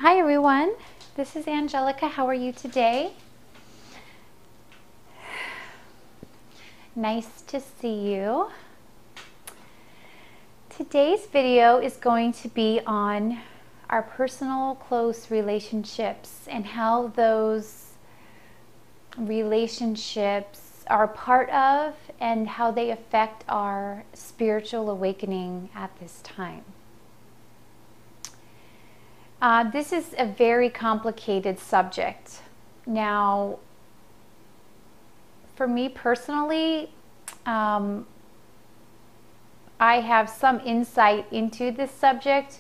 Hi everyone, this is Angelica. How are you today? Nice to see you. Today's video is going to be on our personal close relationships and how those relationships are part of and how they affect our spiritual awakening at this time. This is a very complicated subject. Now, for me personally, I have some insight into this subject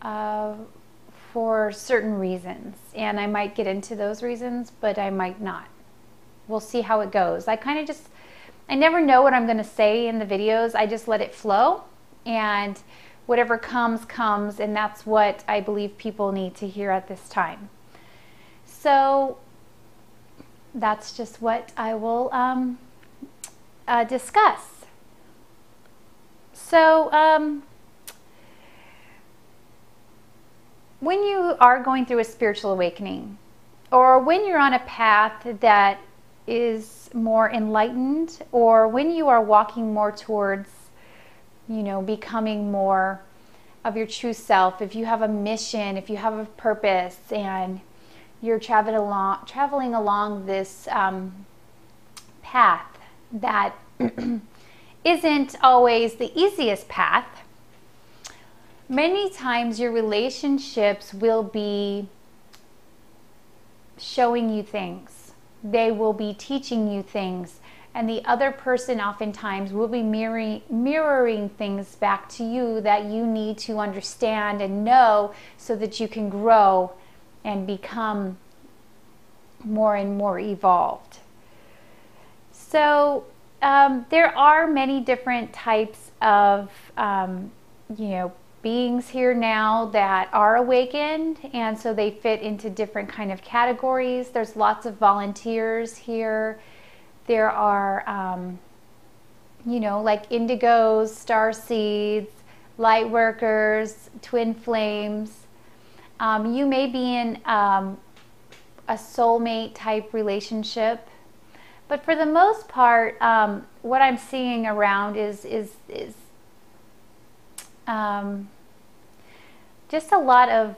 for certain reasons, and I might get into those reasons, but I might not. We'll see how it goes. I never know what I'm going to say in the videos. I just let it flow, and whatever comes, comes, and that's what I believe people need to hear at this time. So that's just what I will discuss. So when you are going through a spiritual awakening, or when you're on a path that is more enlightened, or when you are walking more towards becoming more of your true self, if you have a mission, if you have a purpose, and you're traveling along this path that isn't always the easiest path, many times your relationships will be showing you things. They will be teaching you things. And the other person oftentimes will be mirroring things back to you that you need to understand and know so that you can grow and become more and more evolved. So there are many different types of beings here now that are awakened, and so they fit into different kind of categories. There's lots of volunteers here. There are, like indigos, star seeds, light workers, twin flames. You may be in a soulmate type relationship, but for the most part, what I'm seeing around is just a lot of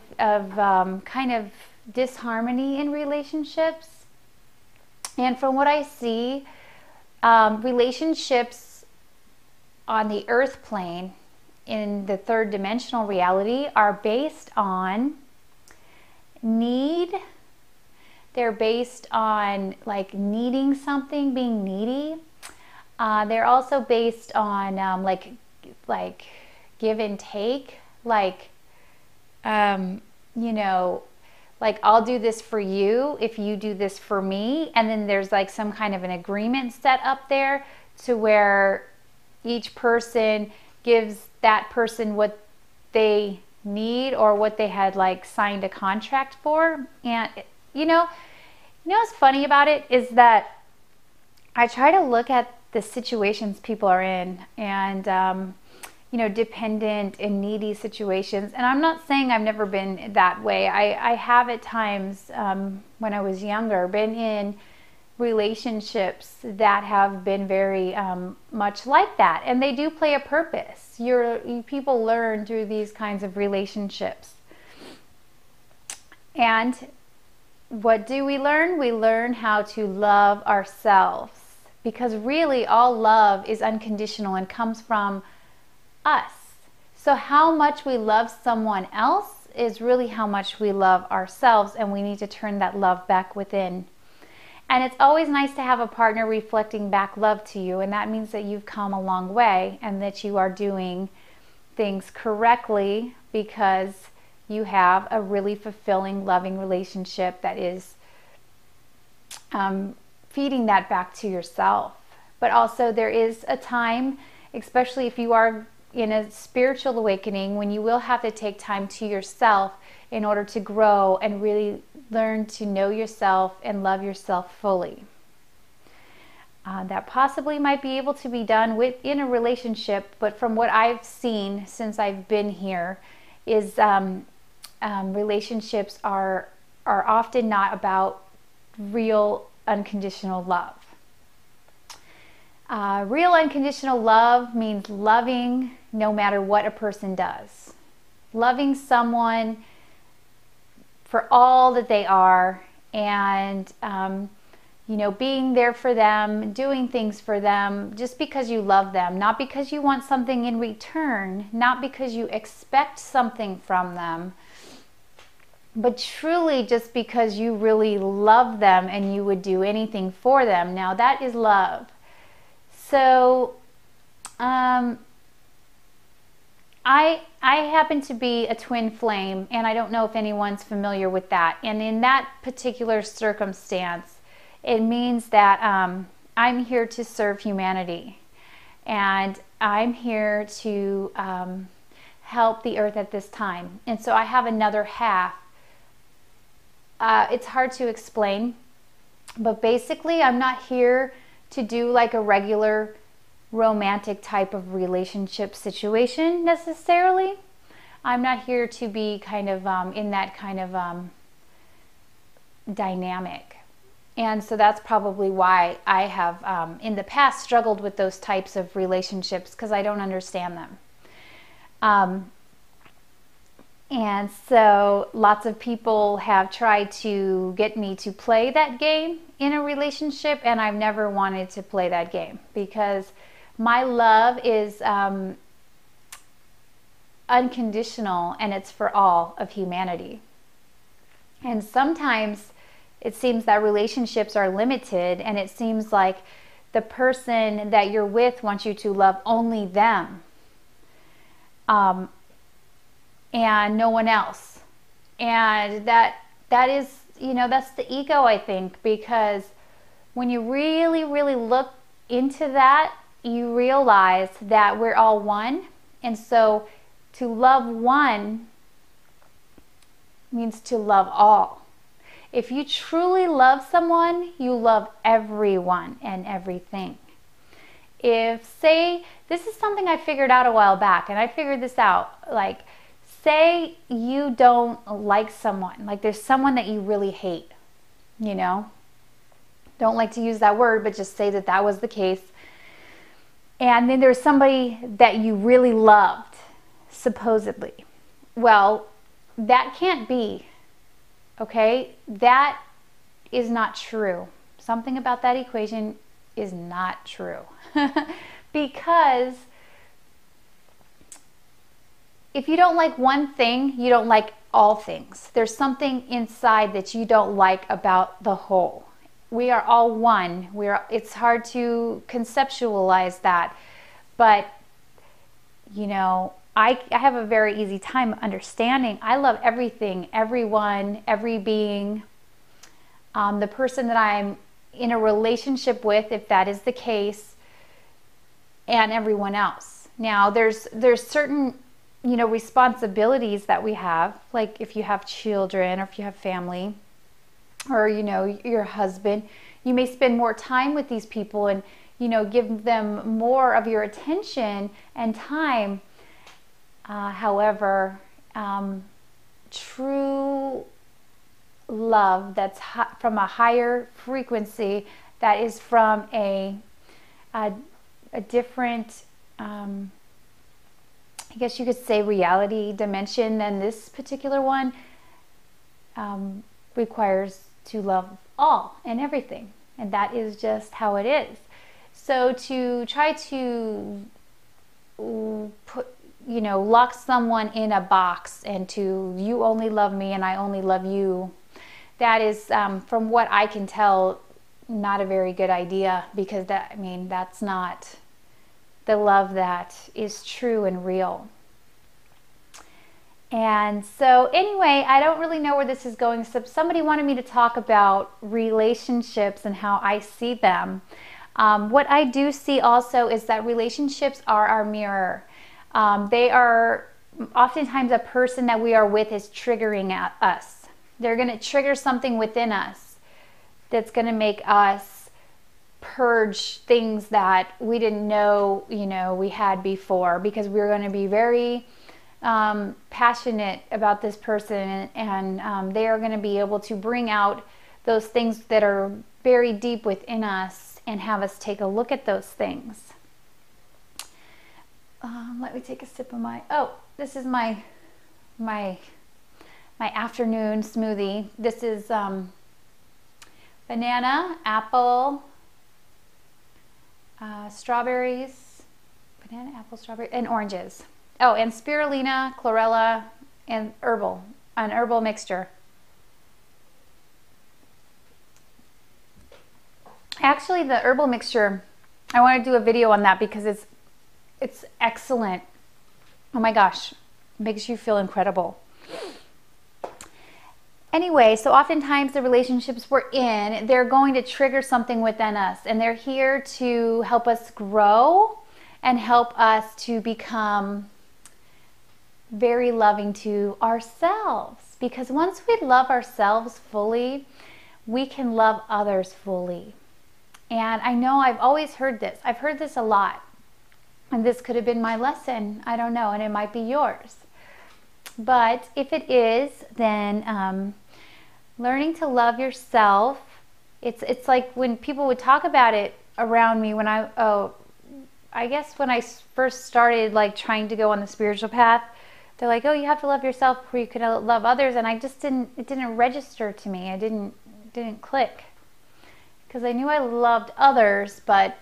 kind of disharmony in relationships. And from what I see, relationships on the earth plane in the third dimensional reality are based on need. They're based on like needing something, being needy. They're also based on like give and take, like like I'll do this for you if you do this for me, and then there's like some kind of an agreement set up there to where each person gives that person what they need or what they had like signed a contract for. And what's funny about it is that I try to look at the situations people are in, and dependent and needy situations. And I'm not saying I've never been that way. I have at times, when I was younger, been in relationships that have been very much like that. And they do play a purpose. People learn through these kinds of relationships. And what do we learn? We learn how to love ourselves. Because really all love is unconditional and comes from us. So how much we love someone else is really how much we love ourselves, and we need to turn that love back within. And it's always nice to have a partner reflecting back love to you, and that means that you've come a long way and that you are doing things correctly because you have a really fulfilling, loving relationship that is feeding that back to yourself. But also there is a time, especially if you are in a spiritual awakening, when you will have to take time to yourself in order to grow and really learn to know yourself and love yourself fully. That possibly might be able to be done within a relationship, but from what I've seen since I've been here is relationships are often not about real unconditional love. Real unconditional love means loving no matter what a person does. Loving someone for all that they are, and being there for them, doing things for them just because you love them, not because you want something in return, not because you expect something from them, but truly just because you really love them and you would do anything for them. Now that is love. So I happen to be a twin flame, and I don't know if anyone's familiar with that. And in that particular circumstance, it means that I'm here to serve humanity, and I'm here to help the earth at this time. And so I have another half. It's hard to explain, but basically I'm not here to do like a regular romantic type of relationship situation necessarily. I'm not here to be kind of in that kind of dynamic. And so that's probably why I have in the past struggled with those types of relationships, because I don't understand them. And so lots of people have tried to get me to play that game in a relationship, and I've never wanted to play that game, because my love is unconditional, and it's for all of humanity. And sometimes it seems that relationships are limited, and it seems like the person that you're with wants you to love only them, and no one else. And that is, that's the ego, I think, because when you really, really look into that, you realize that we're all one. And so to love one means to love all. If you truly love someone, you love everyone and everything. If, say, this is something I figured out a while back, and I figured this out, like, say you don't like someone, like there's someone that you really hate, don't like to use that word, but just say that that was the case. And then there's somebody that you really loved, supposedly. Well, that can't be, okay? That is not true. Something about that equation is not true. Because if you don't like one thing, you don't like all things. There's something inside that you don't like about the whole. We are all one. It's hard to conceptualize that. But, I have a very easy time understanding. I love everything, everyone, every being. The person that I'm in a relationship with, if that is the case, and everyone else. Now, there's certain responsibilities that we have, like if you have children or if you have family, or your husband, you may spend more time with these people and give them more of your attention and time. However, true love that's from a higher frequency, that is from a different I guess you could say reality dimension than this particular one, requires to love all and everything. And that is just how it is. So to try to put, lock someone in a box and to, you only love me and I only love you, that is, from what I can tell, not a very good idea, because that's not the love that is true and real. And so anyway, I don't really know where this is going. So somebody wanted me to talk about relationships and how I see them. What I do see also is that relationships are our mirror. They are oftentimes a person that we are with is triggering at us. They're going to trigger something within us that's going to make us purge things that we didn't know, we had before, because we're going to be very passionate about this person, and they are going to be able to bring out those things that are very deep within us and have us take a look at those things. Let me take a sip of this is my afternoon smoothie. This is banana, apple, strawberries, and oranges. Oh, and spirulina, chlorella, and an herbal mixture. Actually, the herbal mixture, I want to do a video on that because it's excellent. Oh my gosh, makes you feel incredible. Anyway, so oftentimes the relationships we're in, they're going to trigger something within us, and they're here to help us grow and help us to become very loving to ourselves. Because once we love ourselves fully, we can love others fully. And I know I've always heard this. I've heard this a lot. And this could have been my lesson. I don't know. And it might be yours. But if it is, then learning to love yourself, it's like when people would talk about it around me when I guess when I first started like trying to go on the spiritual path, they're like, oh, you have to love yourself before you can love others. And it didn't register to me. It didn't click. Because I knew I loved others, but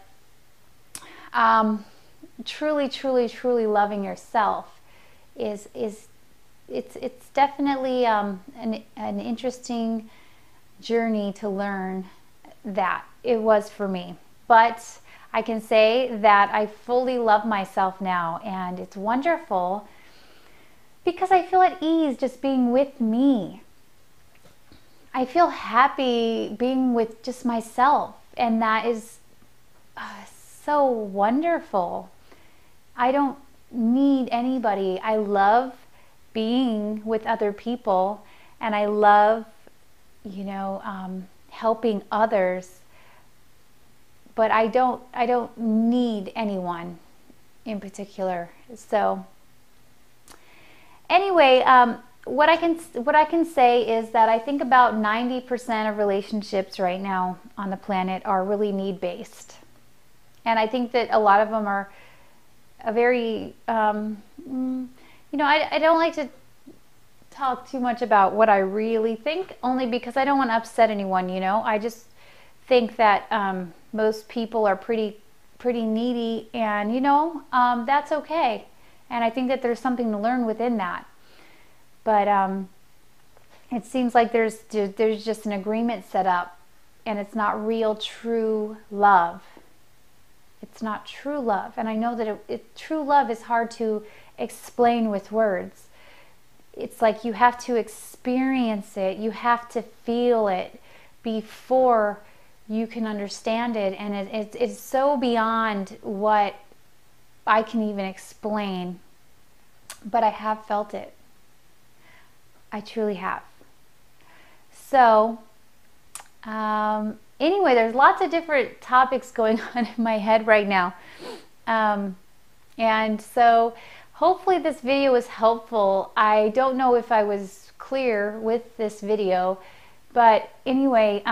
truly, truly, truly loving yourself it's definitely an interesting journey to learn that. It was for me. But I can say that I fully love myself now, and it's wonderful because I feel at ease just being with me. I feel happy being with just myself, and that is so wonderful. I don't need anybody. I love being with other people, and I love, helping others, but I don't need anyone in particular. So anyway, what I can say is that I think about 90% of relationships right now on the planet are really need-based. And I think that a lot of them are a very, I don't like to talk too much about what I really think, only because I don't want to upset anyone, I just think that most people are pretty needy, and, that's okay. And I think that there's something to learn within that. But it seems like there's just an agreement set up, and it's not real, true love. It's not true love. And I know that true love is hard to explain with words. It's like you have to experience it. You have to feel it before you can understand it. And it's so beyond what I can even explain. But I have felt it. I truly have. So, anyway, there's lots of different topics going on in my head right now. And so hopefully this video was helpful. I don't know if I was clear with this video, but anyway,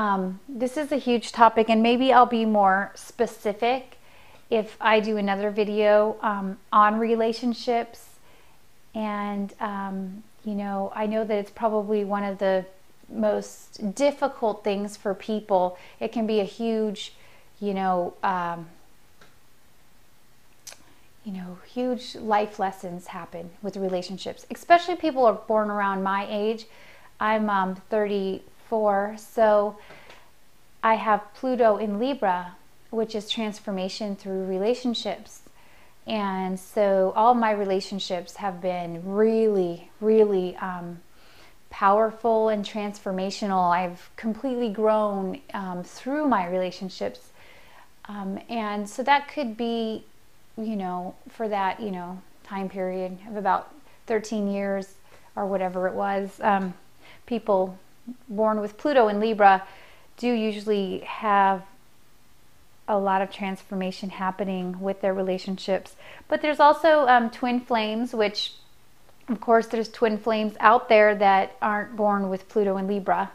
this is a huge topic, and maybe I'll be more specific if I do another video on relationships. And I know that it's probably one of the most difficult things for people. It can be a huge, huge life lessons happen with relationships, especially people who are born around my age. I'm 34, so I have Pluto in Libra, which is transformation through relationships. And so all my relationships have been really, really powerful and transformational. I've completely grown through my relationships. And so that could be, for that, time period of about 13 years or whatever it was. People born with Pluto in Libra do usually have a lot of transformation happening with their relationships. But there's also twin flames, which Of course, there's twin flames out there that aren't born with Pluto and Libra.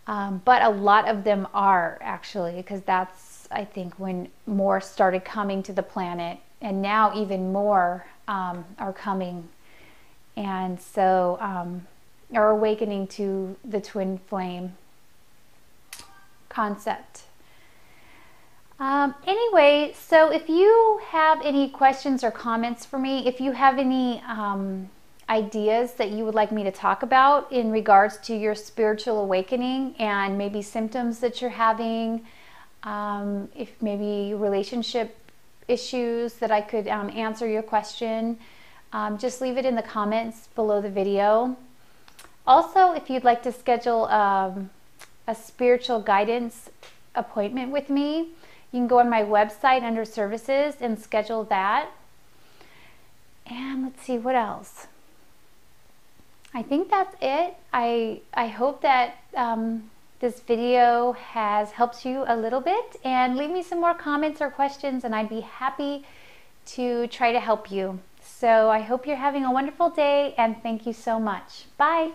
But a lot of them are, actually, because that's, I think, when more started coming to the planet. And now even more are coming. And so are awakening to the twin flame concept. Anyway, so if you have any questions or comments for me, if you have any ideas that you would like me to talk about in regards to your spiritual awakening and maybe symptoms that you're having, if maybe relationship issues that I could answer your question, just leave it in the comments below the video. Also, if you'd like to schedule a spiritual guidance appointment with me, you can go on my website under services and schedule that. And let's see, what else? I think that's it. I hope that this video has helped you a little bit, and leave me some more comments or questions and I'd be happy to try to help you. So I hope you're having a wonderful day, and thank you so much. Bye.